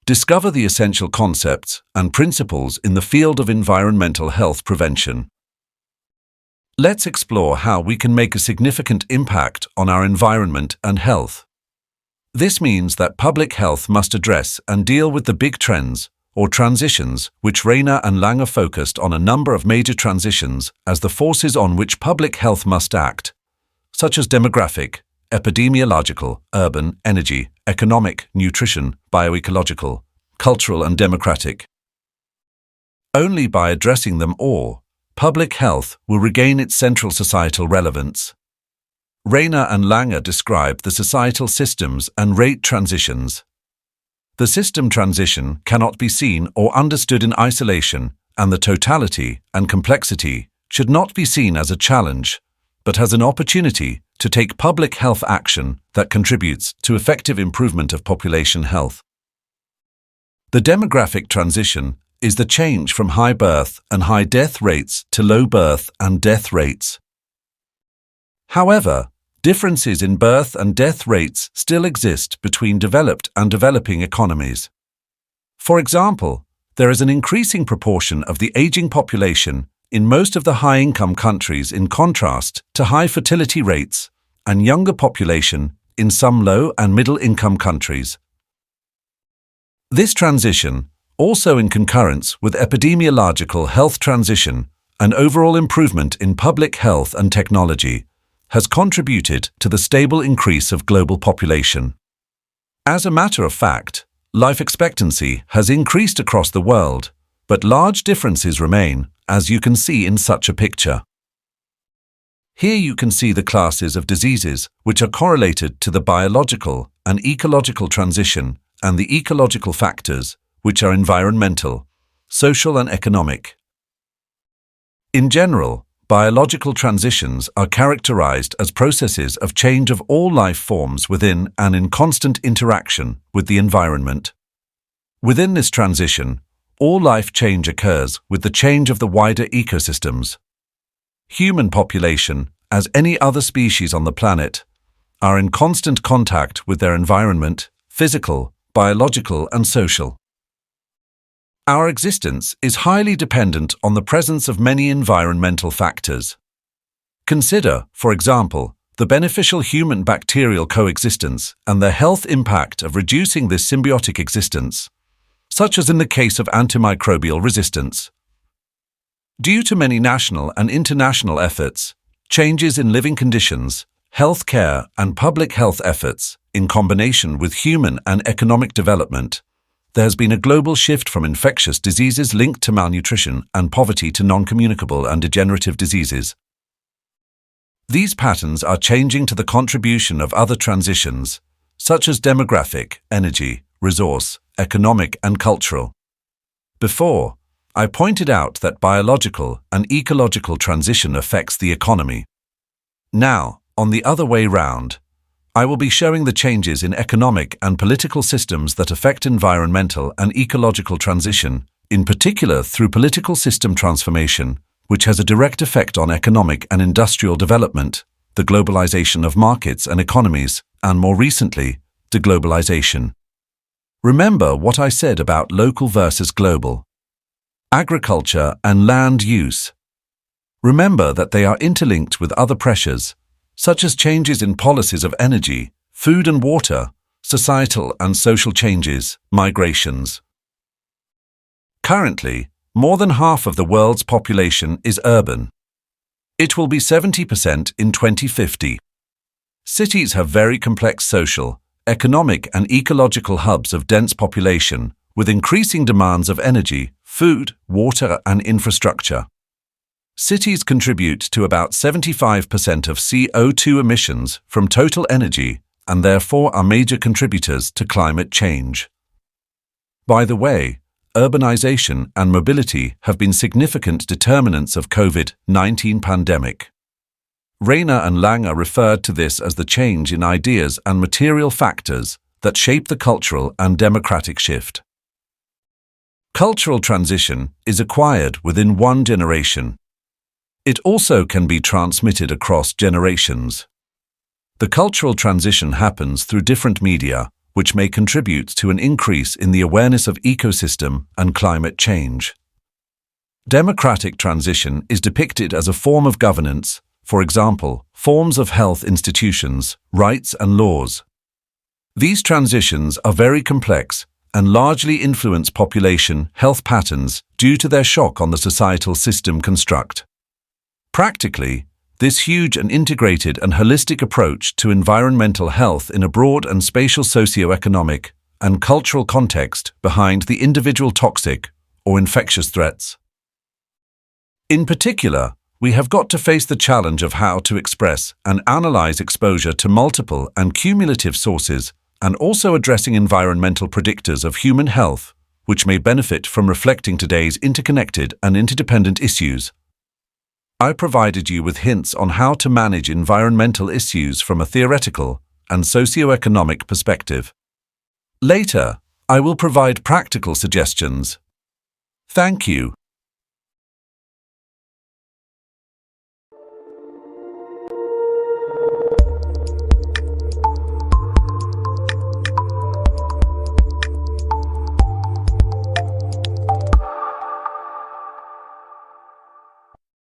Discover the essential concepts and principles in the field of environmental health prevention. Let's explore how we can make a significant impact on our environment and health. This means that public health must address and deal with the big trends or transitions which Rayner and Langer focused on a number of major transitions as the forces on which public health must act, such as demographic, epidemiological, urban, energy, economic, nutrition, bioecological, cultural and democratic. Only by addressing them all, public health will regain its central societal relevance. Rayner and Langer describe the societal systems and rate transitions. The system transition cannot be seen or understood in isolation, and the totality and complexity should not be seen as a challenge, but as an opportunity to take public health action that contributes to effective improvement of population health. The demographic transition is the change from high birth and high death rates to low birth and death rates. However, differences in birth and death rates still exist between developed and developing economies. For example, there is an increasing proportion of the aging population in most of the high-income countries in contrast to high fertility rates and younger population in some low- and middle-income countries. This transition, also in concurrence with epidemiological health transition and overall improvement in public health and technology, has contributed to the stable increase of global population. As a matter of fact, life expectancy has increased across the world, but large differences remain, as you can see in such a picture. Here you can see the classes of diseases which are correlated to the biological and ecological transition and the ecological factors which are environmental, social and economic. In general, biological transitions are characterized as processes of change of all life forms within and in constant interaction with the environment. Within this transition, all life change occurs with the change of the wider ecosystems. Human population, as any other species on the planet, are in constant contact with their environment, physical, biological and social. Our existence is highly dependent on the presence of many environmental factors. Consider, for example, the beneficial human-bacterial coexistence and the health impact of reducing this symbiotic existence, such as in the case of antimicrobial resistance. Due to many national and international efforts, changes in living conditions, health care and public health efforts, in combination with human and economic development, there has been a global shift from infectious diseases linked to malnutrition and poverty to non-communicable and degenerative diseases. These patterns are changing to the contribution of other transitions, such as demographic, energy, resource, economic and cultural. Before, I pointed out that biological and ecological transition affects the economy. Now, on the other way round, I will be showing the changes in economic and political systems that affect environmental and ecological transition, in particular through political system transformation, which has a direct effect on economic and industrial development, the globalization of markets and economies, and more recently, deglobalization. Remember what I said about local versus global. Agriculture and land use. Remember that they are interlinked with other pressures, such as changes in policies of energy, food and water, societal and social changes, migrations. Currently, more than half of the world's population is urban. It will be 70% in 2050. Cities have very complex social, economic and ecological hubs of dense population, with increasing demands of energy, food, water and infrastructure. Cities contribute to about 75% of CO2 emissions from total energy and therefore are major contributors to climate change. By the way, urbanization and mobility have been significant determinants of COVID-19 pandemic. Rayner and Langer referred to this as the change in ideas and material factors that shape the cultural and democratic shift. Cultural transition is acquired within one generation. It also can be transmitted across generations. The cultural transition happens through different media, which may contribute to an increase in the awareness of ecosystem and climate change. Democratic transition is depicted as a form of governance, for example, forms of health institutions, rights and laws. These transitions are very complex and largely influence population health patterns due to their shock on the societal system construct. Practically, this huge and integrated and holistic approach to environmental health in a broad and spatial socio-economic and cultural context behind the individual toxic or infectious threats. In particular, we have got to face the challenge of how to express and analyze exposure to multiple and cumulative sources, and also addressing environmental predictors of human health, which may benefit from reflecting today's interconnected and interdependent issues. I provided you with hints on how to manage environmental issues from a theoretical and socio-economic perspective. Later, I will provide practical suggestions. Thank you.